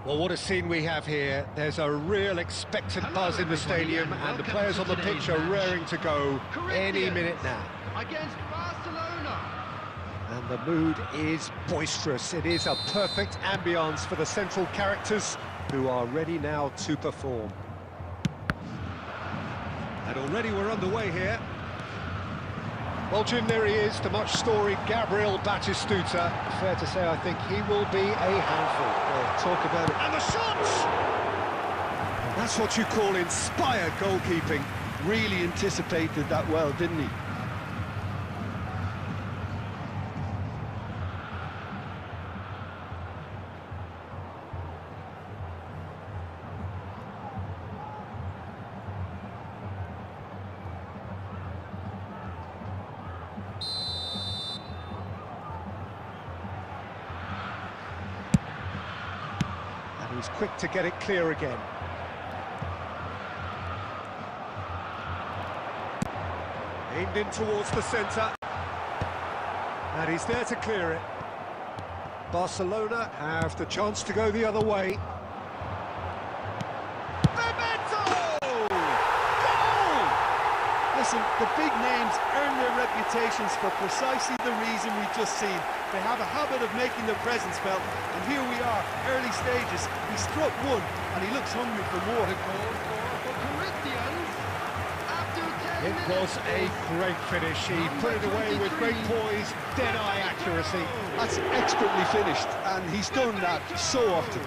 Well, what a scene we have here. There's a real expectant buzz in the stadium, and the players on the pitch are raring to go any minute now. Against Barcelona. And the mood is boisterous. It is a perfect ambience for the central characters who are ready now to perform. And already we're underway here. Well, Jim, there he is, the much-storied Gabriel Batistuta. Fair to say, I think he will be a handful. Well, talk about it. And the shots! And that's what you call inspired goalkeeping. Really anticipated that well, didn't he? He's quick to get it clear again. Aimed in towards the centre. And he's there to clear it. Barcelona have the chance to go the other way. Listen, the big names earn their reputations for precisely the reason we've just seen. They have a habit of making their presence felt, and here we are, early stages. He struck one, and he looks hungry for more. The goal for Corinthians after 10 It minutes. was a great finish. He put it away with great poise, dead-eye accuracy. That's expertly finished, and he's done that so often.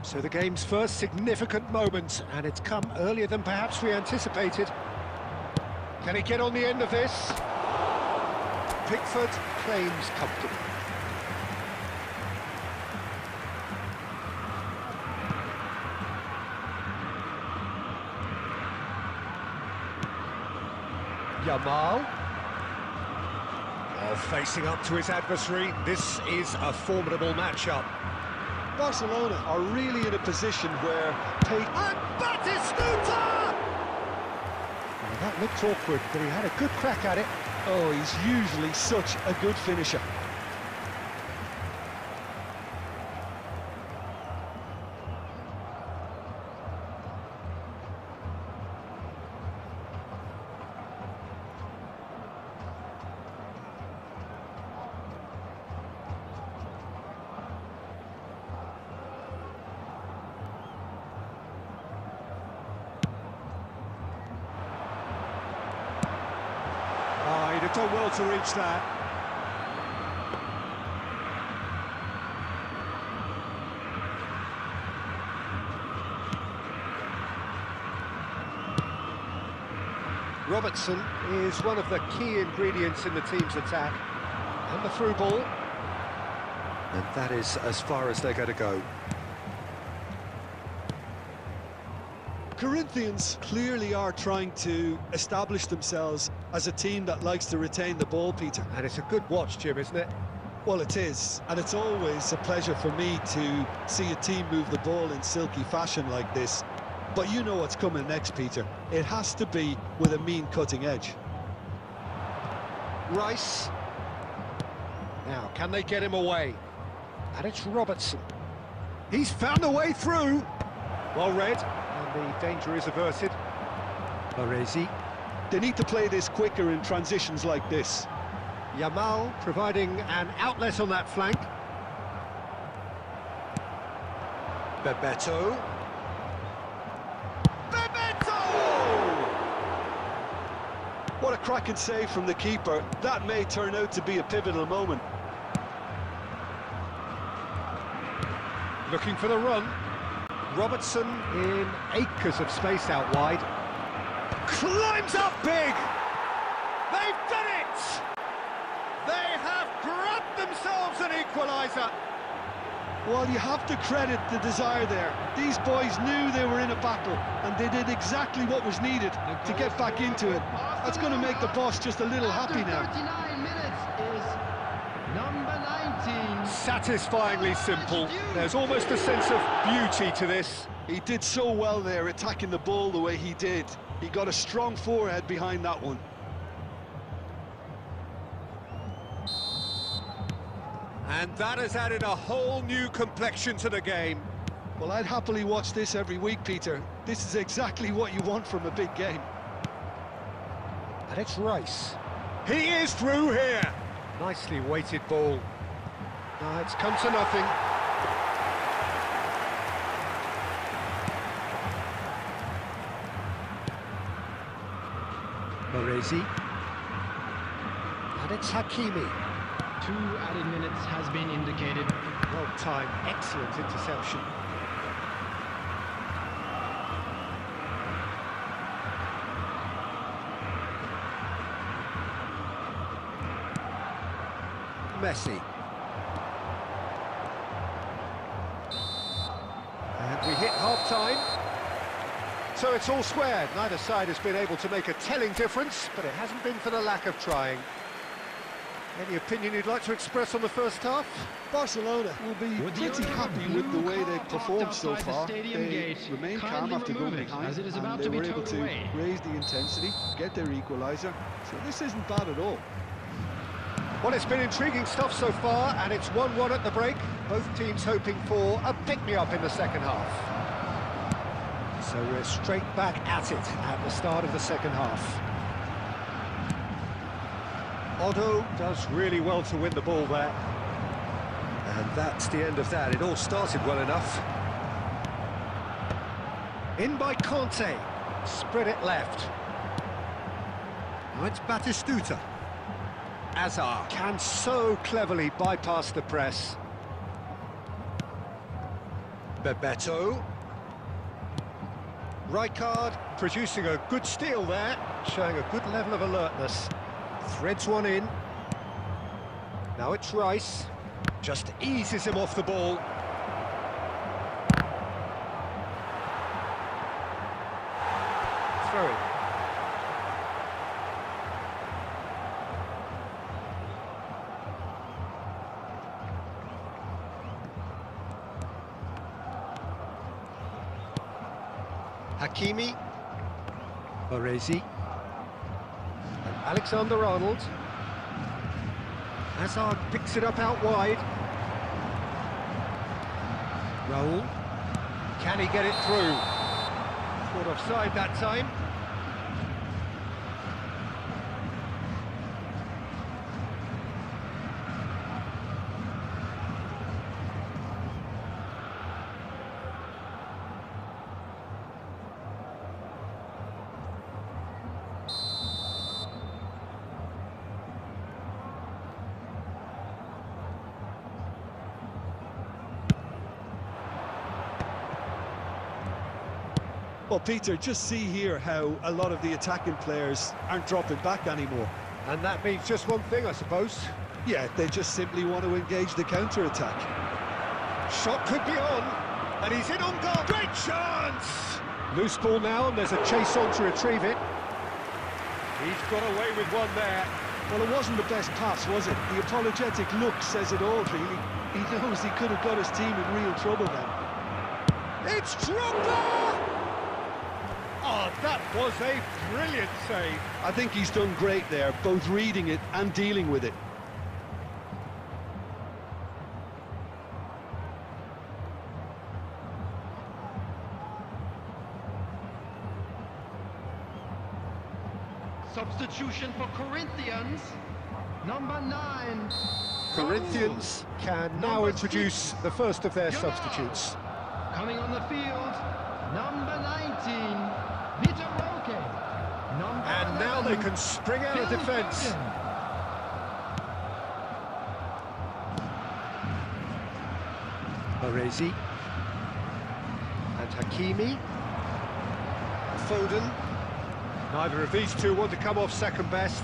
So the game's first significant moment, and it's come earlier than perhaps we anticipated. Can he get on the end of this? Pickford claims comfortably. Yamal. Oh, facing up to his adversary. This is a formidable matchup. Barcelona are really in a position where And Batistuta! Well, that looked awkward, but he had a good crack at it. oh, he's usually such a good finisher. Oh, he'd have done well to reach that. Robertson is one of the key ingredients in the team's attack. And the through ball. And that is as far as they're going to go. Corinthians clearly are trying to establish themselves as a team that likes to retain the ball, Peter. And it's a good watch, Jim, isn't it? Well, it is, and it's always a pleasure for me to see a team move the ball in silky fashion like this. But you know what's coming next, Peter. It has to be with a mean cutting edge. Rice. Now, can they get him away? And it's Robertson. He's found a way through. Well read, and the danger is averted. Baresi. They need to play this quicker in transitions like this. Yamal providing an outlet on that flank. Bebeto. What a cracking save from the keeper. That may turn out to be a pivotal moment. Looking for the run. Robertson in acres of space out wide. Climbs up big! They've done it! They have grabbed themselves an equaliser! Well, you have to credit the desire there. These boys knew they were in a battle, and they did exactly what was needed to get back into it. That's going to make the boss just a little happy now. 39 minutes is number 19. Satisfyingly simple. There's almost a sense of beauty to this. He did so well there, attacking the ball the way he did. He got a strong forehead behind that one. And that has added a whole new complexion to the game. Well, I'd happily watch this every week, Peter. This is exactly what you want from a big game. And it's Rice. He is through here. Nicely weighted ball. Now it's come to nothing. Baresi. And it's Hakimi. 2 added minutes has been indicated. Well timed, excellent interception. Messi. And we hit half-time. So it's all squared. Neither side has been able to make a telling difference, but it hasn't been for the lack of trying. Any opinion you'd like to express on the first half? Barcelona will be pretty happy with the way they've performed so far. They remain calm after going behind, and they were able to raise the intensity, get their equaliser. So this isn't bad at all. Well, it's been intriguing stuff so far, and it's 1-1 at the break. Both teams hoping for a pick-me-up in the second half. So we're straight back at it at the start of the second half. Otto does really well to win the ball there. And that's the end of that. It all started well enough. In by Conte. Spread it left. Now it's Batistuta. Azar can so cleverly bypass the press. Bebeto. Rijkaard producing a good steal there, showing a good level of alertness. Threads one in. Now it's Rice. Just eases him off the ball. Throw it. Hakimi. Baresi. Alexander-Arnold. Hazard picks it up out wide. Raul. Can he get it through? Caught offside that time. Well, Peter, just see here how a lot of the attacking players aren't dropping back anymore. And that means just one thing, I suppose. Yeah, they just simply want to engage the counter-attack. Shot could be on, and he's in on goal. Great chance! Loose ball now, and there's a chase on to retrieve it. He's got away with one there. Well, it wasn't the best pass, was it? The apologetic look says it all, really. He knows he could have got his team in real trouble then. It's Drogba! Oh, that was a brilliant save. I think he's done great there, both reading it and dealing with it. Substitution for Corinthians, number 9. Corinthians can now introduce the first of their substitutes. Coming on the field, number 19, Vitor Roque. And now they can spring out of defence. Baresi. And Hakimi. Foden. Neither of these two want to come off second best.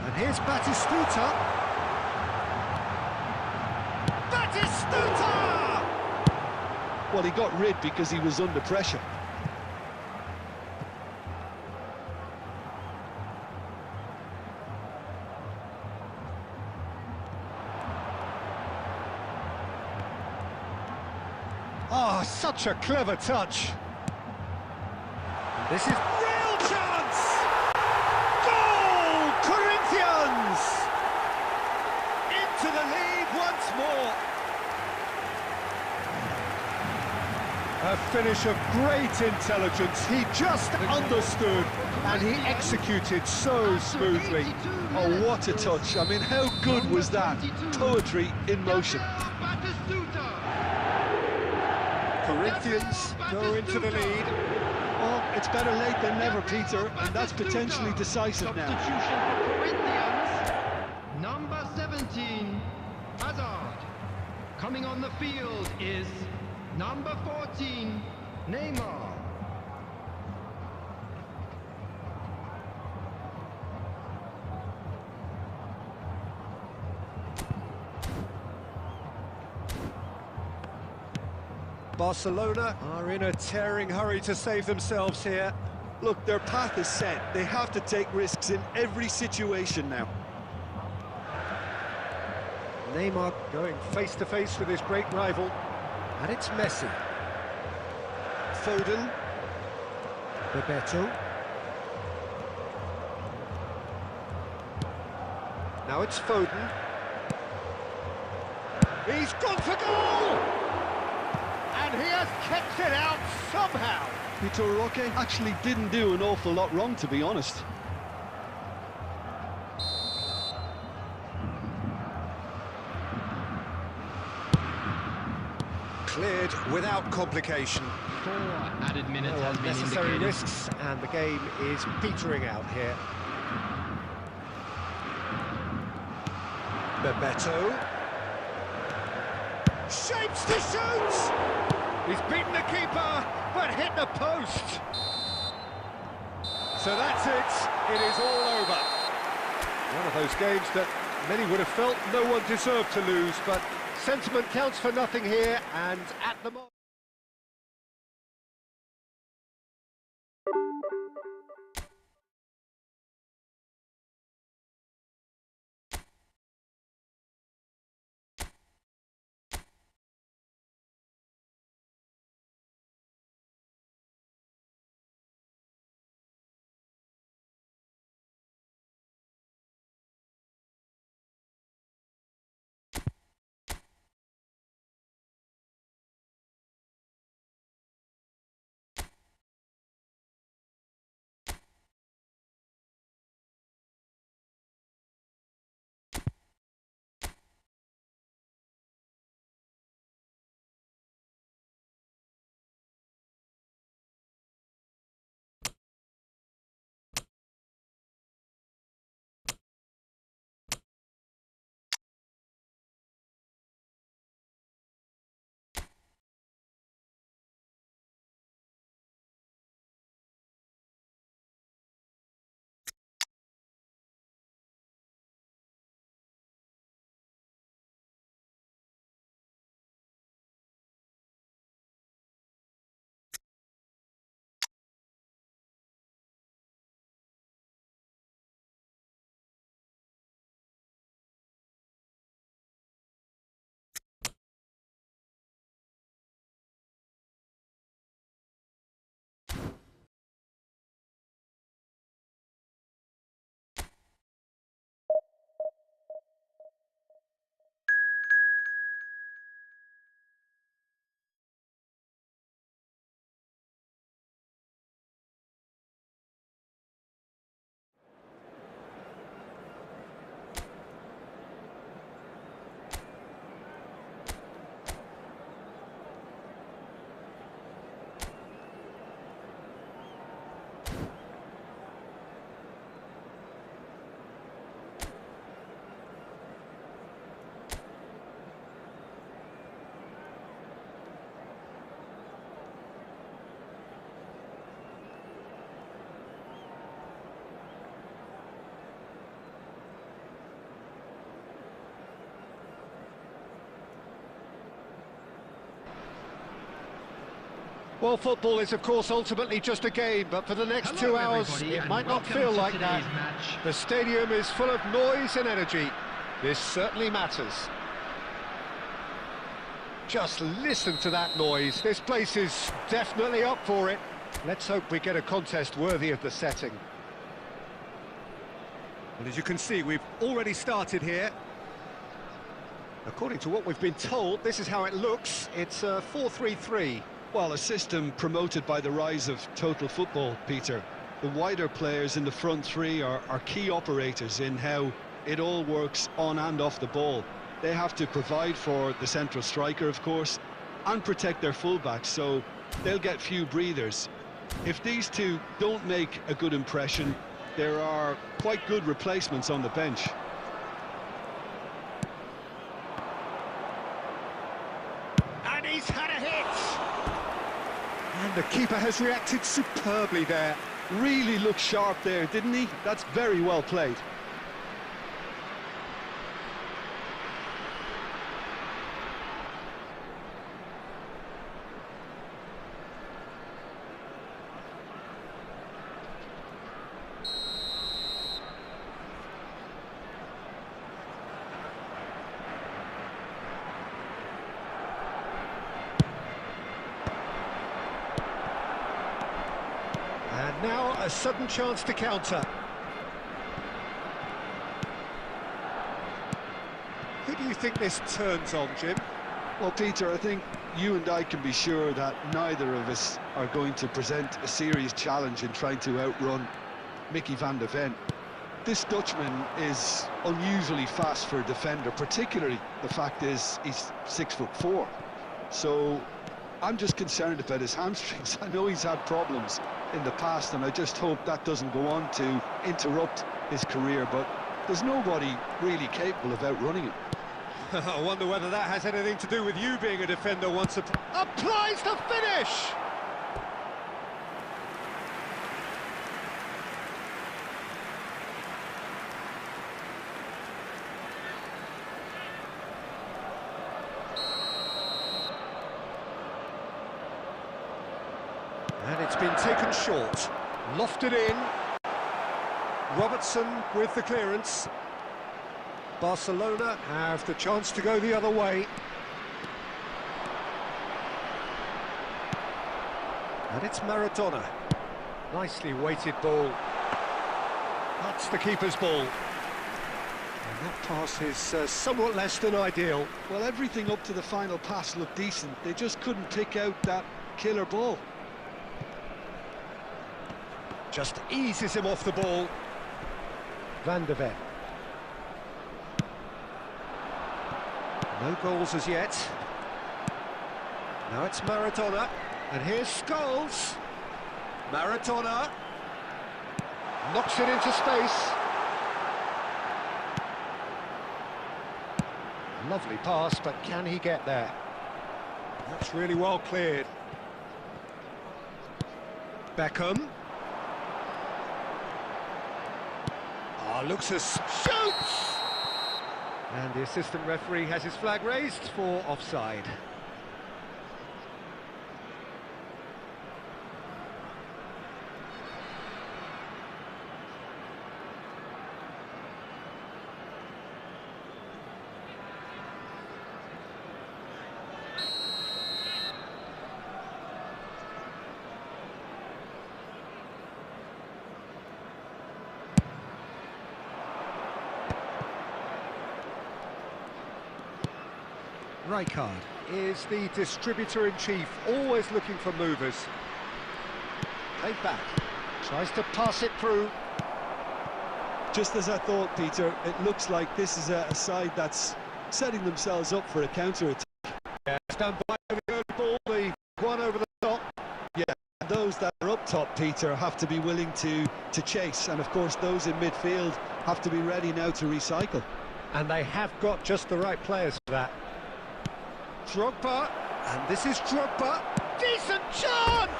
And here's Batistuta. Well, he got rid because he was under pressure. Oh, such a clever touch. This is real chance! Goal! Corinthians! Into the lead once more. A finish of great intelligence. He just understood and he executed so smoothly. Oh, what a touch. I mean, how good was that? Poetry in motion. Corinthians go into the lead. Well, it's better late than never, Peter, and that's potentially decisive now. Substitution for Corinthians. Number 17, Hazard. Coming on the field is number 14, Neymar. Barcelona are in a tearing hurry to save themselves here. Look, their path is set. They have to take risks in every situation now. Neymar going face to face with his great rival, and it's Messi. Foden. Bebeto. Now it's Foden. He's gone for goal! And he has kept it out somehow. Peter Roque actually didn't do an awful lot wrong, to be honest. Cleared without complication. 4 added minutes No has been unnecessary indicated. risks, and the game is petering out here. Bebeto. Shapes to shoot! He's beaten the keeper, but hit the post. So that's it. It is all over. One of those games that many would have felt no one deserved to lose, but sentiment counts for nothing here, and at the moment... Well, football is, of course, ultimately just a game, but for the next 2 hours, it might not feel like that. The stadium is full of noise and energy. This certainly matters. Just listen to that noise. This place is definitely up for it. Let's hope we get a contest worthy of the setting. Well, as you can see, we've already started here. According to what we've been told, this is how it looks. It's a 4-3-3. Well, a system promoted by the rise of total football, Peter. The wider players in the front three are key operators in how it all works on and off the ball. They have to provide for the central striker, of course, and protect their fullbacks, so they'll get few breathers. If these two don't make a good impression, there are quite good replacements on the bench. And he's had a hit! And the keeper has reacted superbly there. Really looked sharp there, didn't he? That's very well played. And now a sudden chance to counter. Who do you think this turns on, Jim? Well, Peter, I think you and I can be sure that neither of us are going to present a serious challenge in trying to outrun Mickey van de Ven. This Dutchman is unusually fast for a defender, particularly the fact is he's 6'4". So I'm just concerned about his hamstrings. I know he's had problems in the past, and I just hope that doesn't go on to interrupt his career, but there's nobody really capable of outrunning him. I wonder whether that has anything to do with you being a defender once applies the finish! And it's been taken short, lofted in. Robertson with the clearance. Barcelona have the chance to go the other way. And it's Maradona. Nicely weighted ball. That's the keeper's ball. And that pass is somewhat less than ideal. Well, everything up to the final pass looked decent. They just couldn't pick out that killer ball. Just eases him off the ball. Van de Ven. No goals as yet. Now it's Maradona. And here's Scholes. Maradona. Knocks it into space. Lovely pass, but can he get there? That's really well cleared. Beckham. Looks as shoots! And the assistant referee has his flag raised for offside. Rijkaard is the distributor-in-chief, always looking for movers. Played back, tries to pass it through. Just as I thought, Peter, it looks like this is a side that's setting themselves up for a counter-attack. Yeah, stand by the early ball, the one over the top. Yeah, those that are up top, Peter, have to be willing to chase, and of course those in midfield have to be ready now to recycle. And they have got just the right players for that. Drogba, and this is Drogba. Decent chance!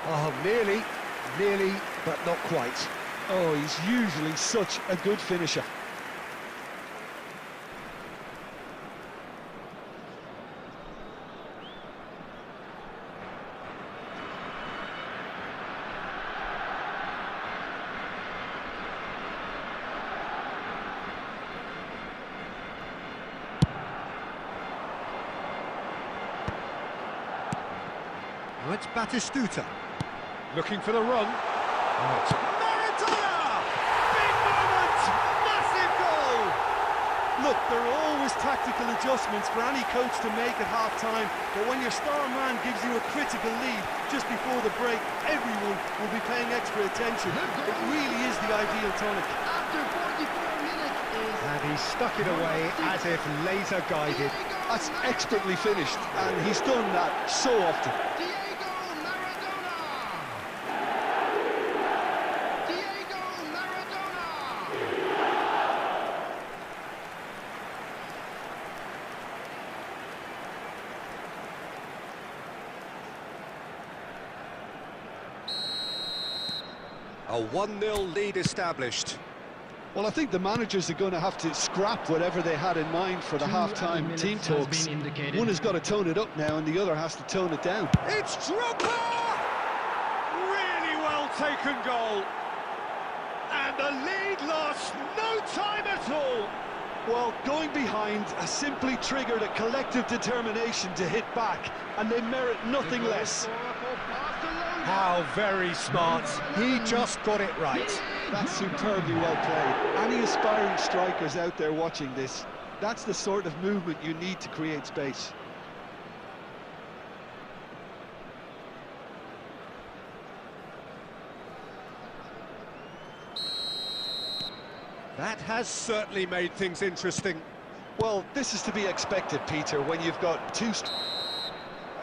Oh, nearly, but not quite. Oh, he's usually such a good finisher. Now it's Batistuta. Looking for the run. Oh, it's Maradona! Big moment! Massive goal! Look, there are always tactical adjustments for any coach to make at half-time, but when your star man gives you a critical lead just before the break, everyone will be paying extra attention. It really is the ideal tonic. After 44 minutes is... And he stuck it away as if laser-guided. That's expertly finished, and he's done that so often. Diego Maradona! Diego Maradona! A 1-0 lead established. Well, I think the managers are going to have to scrap whatever they had in mind for the half-time team talks. One has got to tone it up now, and the other has to tone it down. It's Drogba! Really well taken goal. And the lead lost no time at all. Well, going behind has simply triggered a collective determination to hit back, and they merit nothing less. How very smart. He just got it right. That's superbly well played. Any aspiring strikers out there watching this, that's the sort of movement you need to create space. That has certainly made things interesting. Well, this is to be expected, Peter, when you've got two...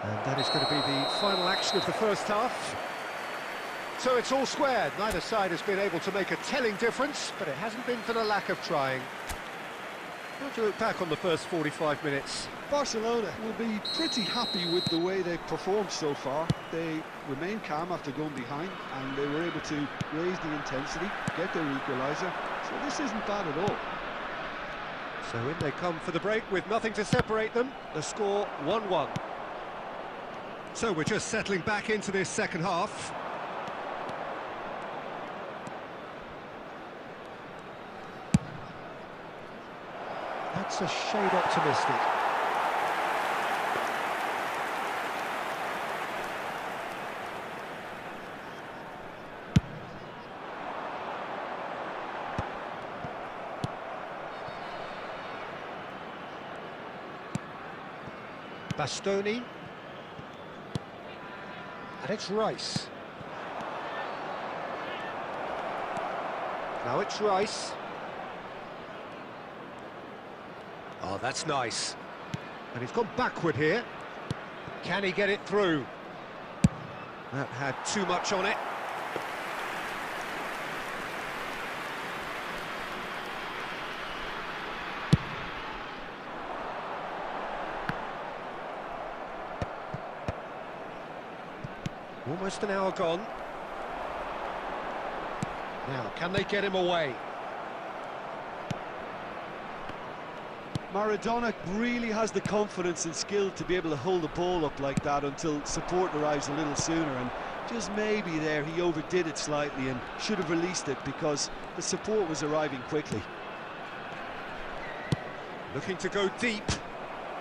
And that is going to be the final action of the first half. So it's all squared. Neither side has been able to make a telling difference, but it hasn't been for the lack of trying. How do you look back on the first 45 minutes? Barcelona will be pretty happy with the way they've performed so far. They remained calm after going behind, and they were able to raise the intensity, get their equaliser. So this isn't bad at all. So in they come for the break with nothing to separate them. The score 1-1. So we're just settling back into this second half. That's a shade optimistic. Bastoni. And it's Rice. Now it's Rice. Oh, that's nice. And he's gone backward here. Can he get it through? That had too much on it. Almost an hour gone. Now, can they get him away? Maradona really has the confidence and skill to be able to hold the ball up like that until support arrives a little sooner, and just maybe there he overdid it slightly and should have released it because the support was arriving quickly. Looking to go deep.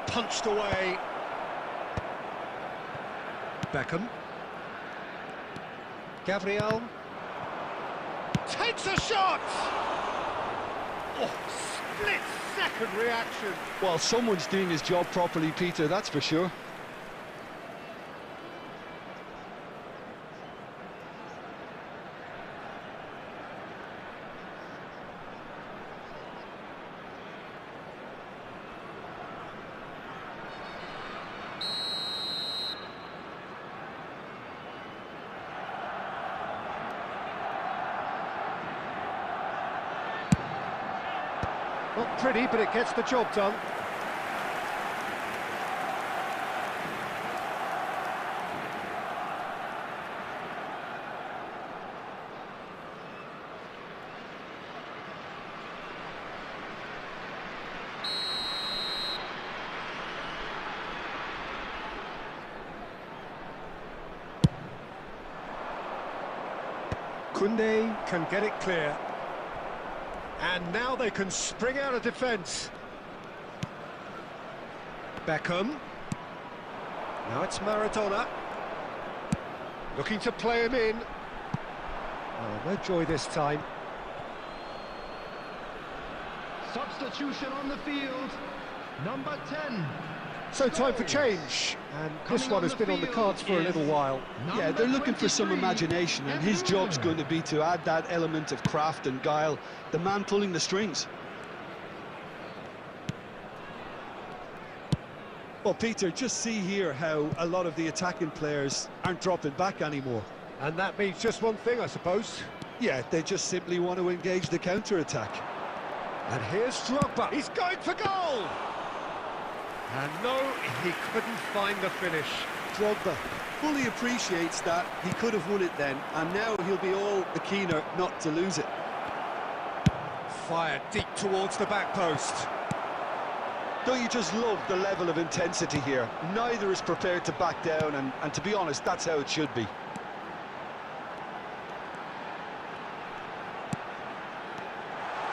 Punched away. Beckham. Gabriel. Takes a shot! Oh, split-second reaction. Well, someone's doing his job properly, Peter, that's for sure. Not pretty, but it gets the job done. Koundé can get it clear. And now they can spring out of defence. Beckham. Now it's Maradona. Looking to play him in. Oh, no joy this time. Substitution on the field. Number 10. So time for change, and this one has been on the cards for a little while. Yeah, they're looking for some imagination, and his job's going to be to add that element of craft and guile, the man pulling the strings. Well, Peter, just see here how a lot of the attacking players aren't dropping back anymore. And that means just one thing, I suppose. Yeah, they just simply want to engage the counter-attack. And here's Drogba. He's going for goal! And no, he couldn't find the finish. Drogba fully appreciates that he could have won it then, and now he'll be all the keener not to lose it. Fired deep towards the back post. Don't you just love the level of intensity here? Neither is prepared to back down, and to be honest, that's how it should be.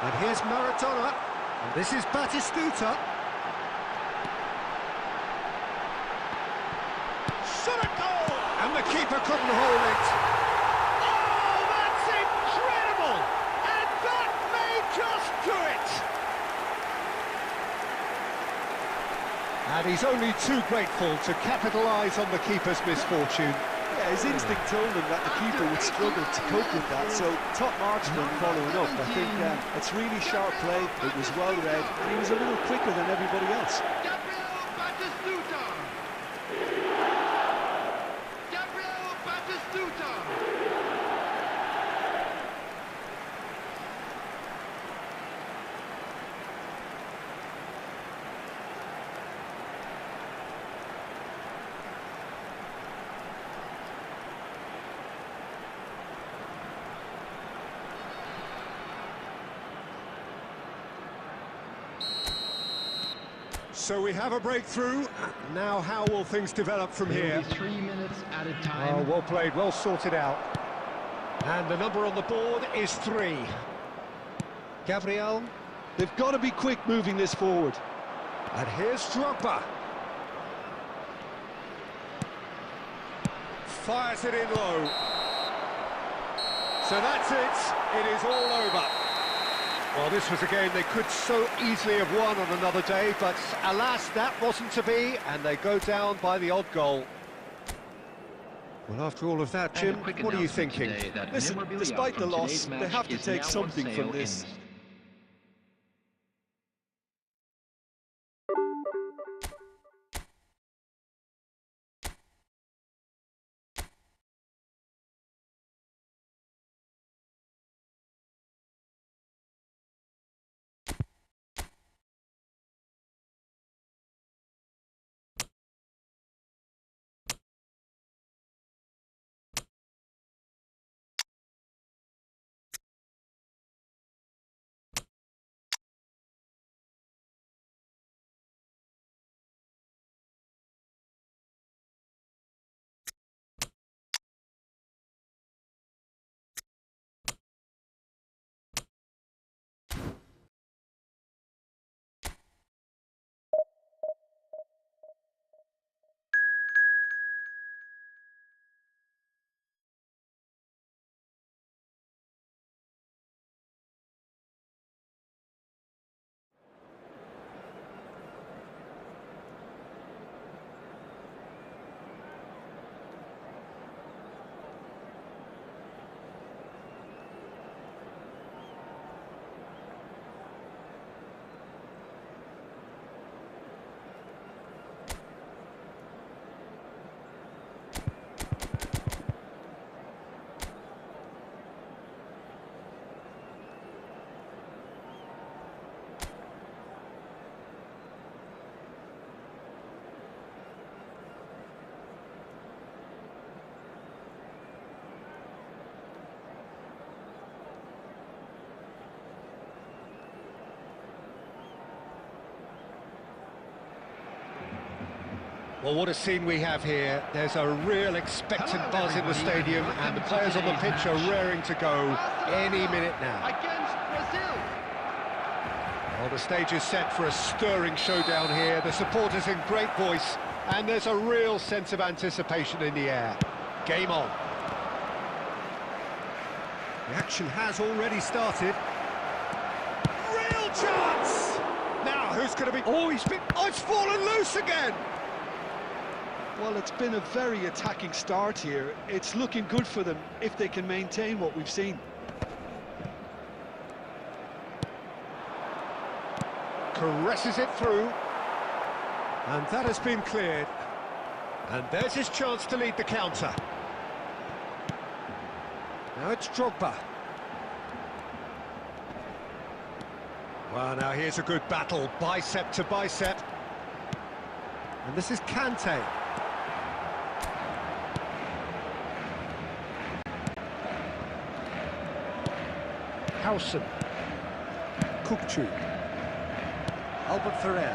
And here's Maradona, and this is Batistuta. Shot a goal! And the keeper couldn't hold it. Oh, that's incredible! And that may just do it! And he's only too grateful to capitalise on the keeper's misfortune. Yeah, his instinct told him that the keeper would struggle to cope with that, so top marksman following up. I think it's really sharp play, it was well read, and he was a little quicker than everybody else. So we have a breakthrough. Now how will things develop from here? 3 minutes at a time. Oh, well played, well sorted out. And the number on the board is 3. Gabriel. They've got to be quick moving this forward. And here's Drogba. Fires it in low. So that's it. It is all over. Well, this was a game they could so easily have won on another day, but alas, that wasn't to be, and they go down by the odd goal. Well, after all of that, Jim, what are you thinking? Listen, despite the loss, they have to take something from this. Well, what a scene we have here. There's a real expectant buzz in the stadium, and the players on the pitch are raring to go any minute now. Against Brazil. Well, the stage is set for a stirring showdown here. The supporters in great voice, and there's a real sense of anticipation in the air. Game on. The action has already started. Real chance! Now, who's going to be... Oh, it's fallen loose again! Well, it's been a very attacking start here. It's looking good for them if they can maintain what we've seen. Caresses it through. And that has been cleared. And there's his chance to lead the counter. Now it's Drogba. Well, now here's a good battle, bicep to bicep. And this is Kante. Howson. Kukcu. Albert Ferrer.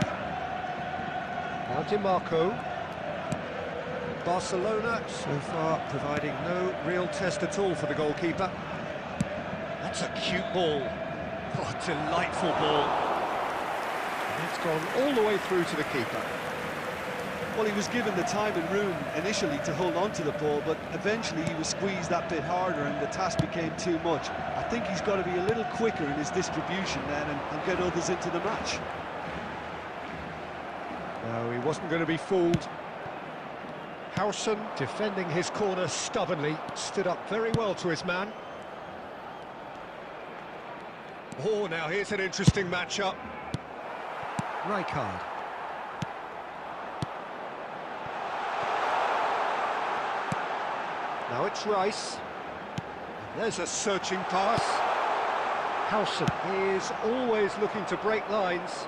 Now DiMarco. Barcelona so far providing no real test at all for the goalkeeper. That's a cute ball. Oh, delightful ball. And it's gone all the way through to the keeper. Well, he was given the time and room initially to hold on to the ball, but eventually he was squeezed that bit harder and the task became too much. I think he's got to be a little quicker in his distribution then and get others into the match. No, he wasn't going to be fooled. Howson, defending his corner stubbornly, stood up very well to his man. Oh, now here's an interesting matchup. Rijkaard. Now it's Rice. And there's a searching pass. Howson is always looking to break lines.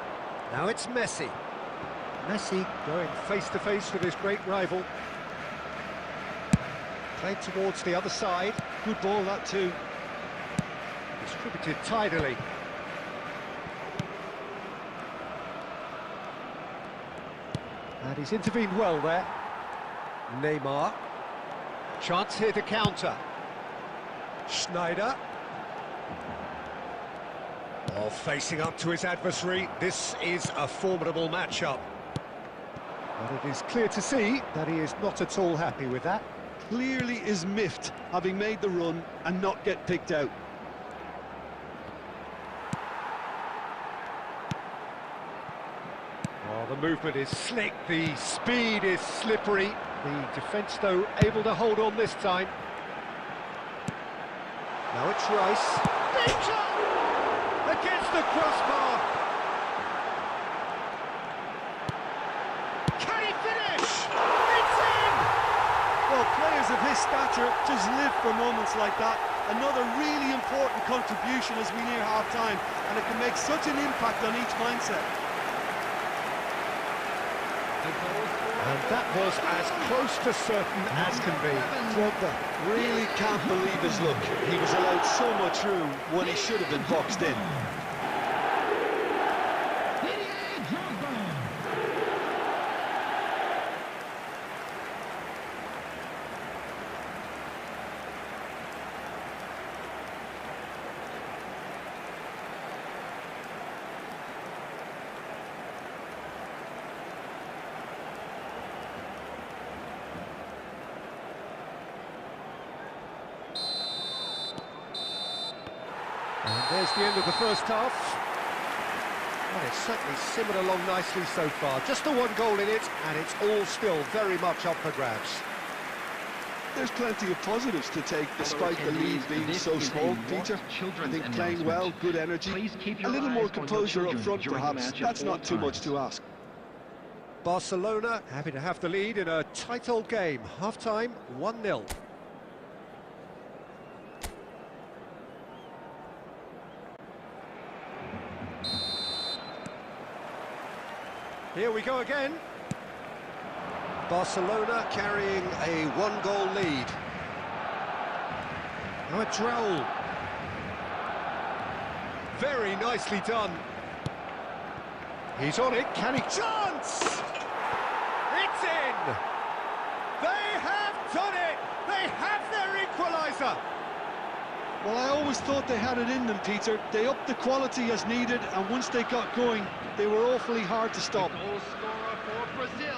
Now it's Messi. Messi going face-to-face with his great rival. Played towards the other side. Good ball, that too. Distributed tidily. And he's intervened well there. Neymar. Chance here to counter. Schneider. Oh, facing up to his adversary. This is a formidable matchup. But it is clear to see that he is not at all happy with that. Clearly is miffed, having made the run and not get picked out. Oh, the movement is slick, the speed is slippery. The defence, though, able to hold on this time. Now it's Rice. Danger! Against the crossbar! Can he finish? It's in! Well, players of his stature just live for moments like that. Another really important contribution as we near half-time, and it can make such an impact on each mindset. And that was as close to certain as can be. Drogba really can't believe his luck. He was allowed so much room when he should have been boxed in. And there's the end of the first half. Well, it's certainly simmered along nicely so far. Just the one goal in it, and it's all still very much up for grabs. There's plenty of positives to take, despite the lead being so small, Peter. I think playing well, good energy, a little more composure up front perhaps, that's not too much to ask. Barcelona happy to have the lead in a tight old game. Half-time, 1-0. Here we go again. Barcelona carrying a one-goal lead. Now it's Raul. Very nicely done. He's on it. Can he? Chance! It's in! They have done it! They have their equaliser! Well, I always thought they had it in them, Peter. They upped the quality as needed, and once they got going, they were awfully hard to stop. Goal scorer for Brazil,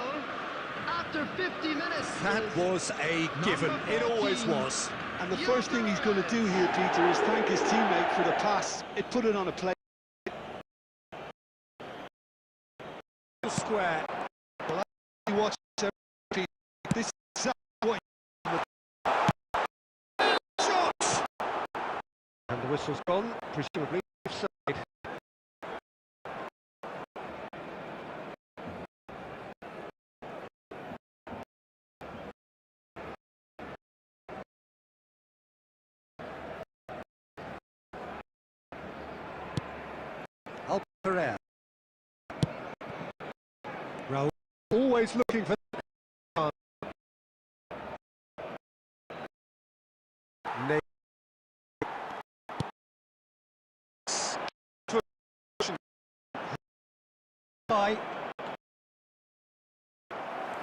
after 50 minutes. That was a given. It always was. And the first thing he's going to do here, Peter, is thank his teammate for the pass. It put it on a plate. Square. Well, I watch every this is what Shot! And the whistle's gone, presumably offside. Pereira. Raul always looking for and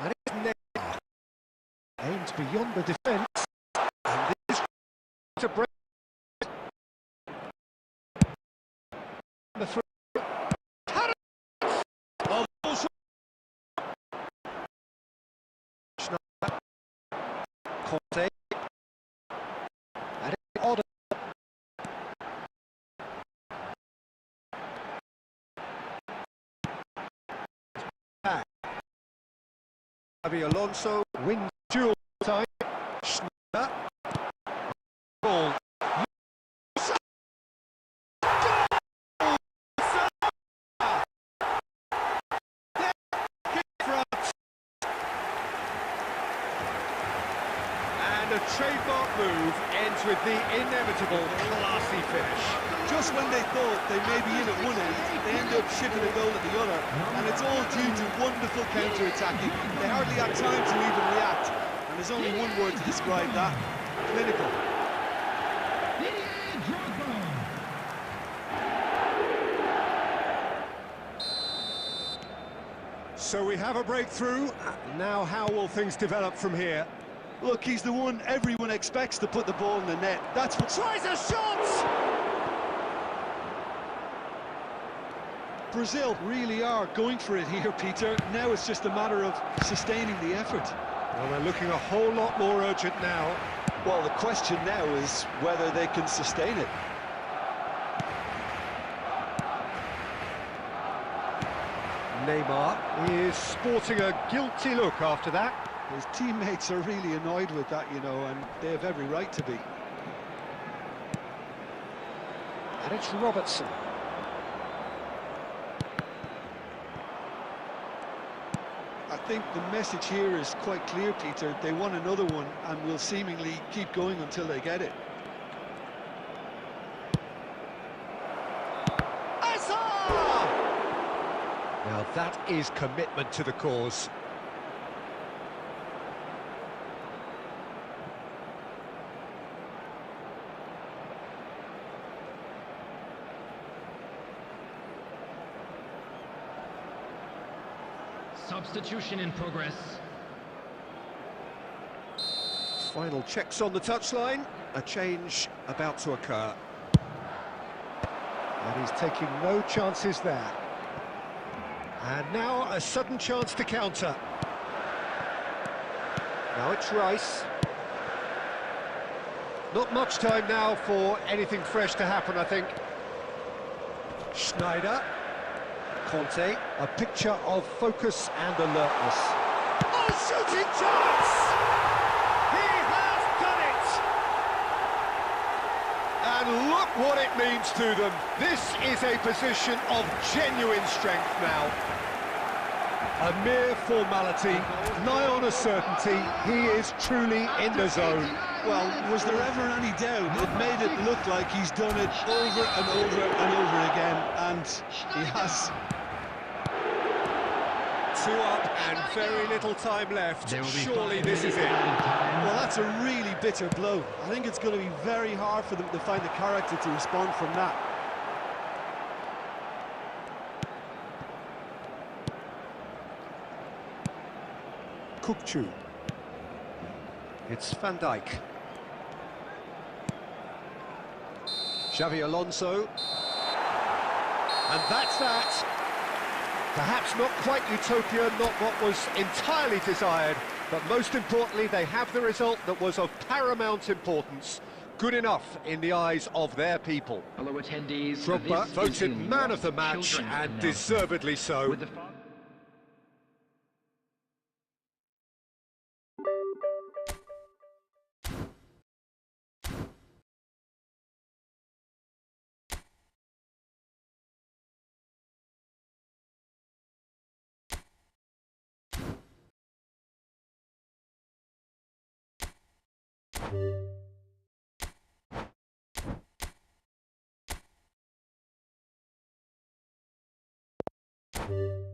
it's Neymar. Aims beyond the defence and this is to break the through. Conte. And it's odd. Xabi Alonso wins dual time. Schneider. Ball. And a trademark move ends with the inevitable classy finish. just when they thought they may be in at one end, they end up shipping a goal at the other, and it's all due to wonderful counter-attacking. They hardly had time to even react, and there's only one word to describe that: clinical. So we have a breakthrough. Now how will things develop from here? Look, he's the one everyone expects to put the ball in the net. That's what... Tries a shot! Brazil really are going for it here, Peter. Now it's just a matter of sustaining the effort. Well, they're looking a whole lot more urgent now. Well, the question now is whether they can sustain it. Neymar is sporting a guilty look after that. His teammates are really annoyed with that, you know, and they have every right to be. And it's Robertson. I think the message here is quite clear, Peter. They want another one and will seemingly keep going until they get it. Now that is commitment to the cause. Substitution in progress. Final checks on the touchline. A change about to occur. And he's taking no chances there. And now a sudden chance to counter. Now it's Rice. Not much time now for anything fresh to happen, I think. Schneider. Conte, a picture of focus and alertness. Oh, shooting chance! He has done it! And look what it means to them. This is a position of genuine strength now. A mere formality, nigh on a certainty, he is truly in the zone. Well, was there ever any doubt? It made it look like he's done it over and over and over again, and he has. 2 up and very little time left. Surely this is it. Well, that's a really bitter blow. I think it's going to be very hard for them to find the character to respond from that. Kukçu. It's Van Dijk. Xabi Alonso. And that's that. Perhaps not quite utopia, not what was entirely desired, but most importantly, they have the result that was of paramount importance. Good enough in the eyes of their people. Hello, attendees. Drogba This is voted a man of the match, children's and announcement. deservedly so. With the You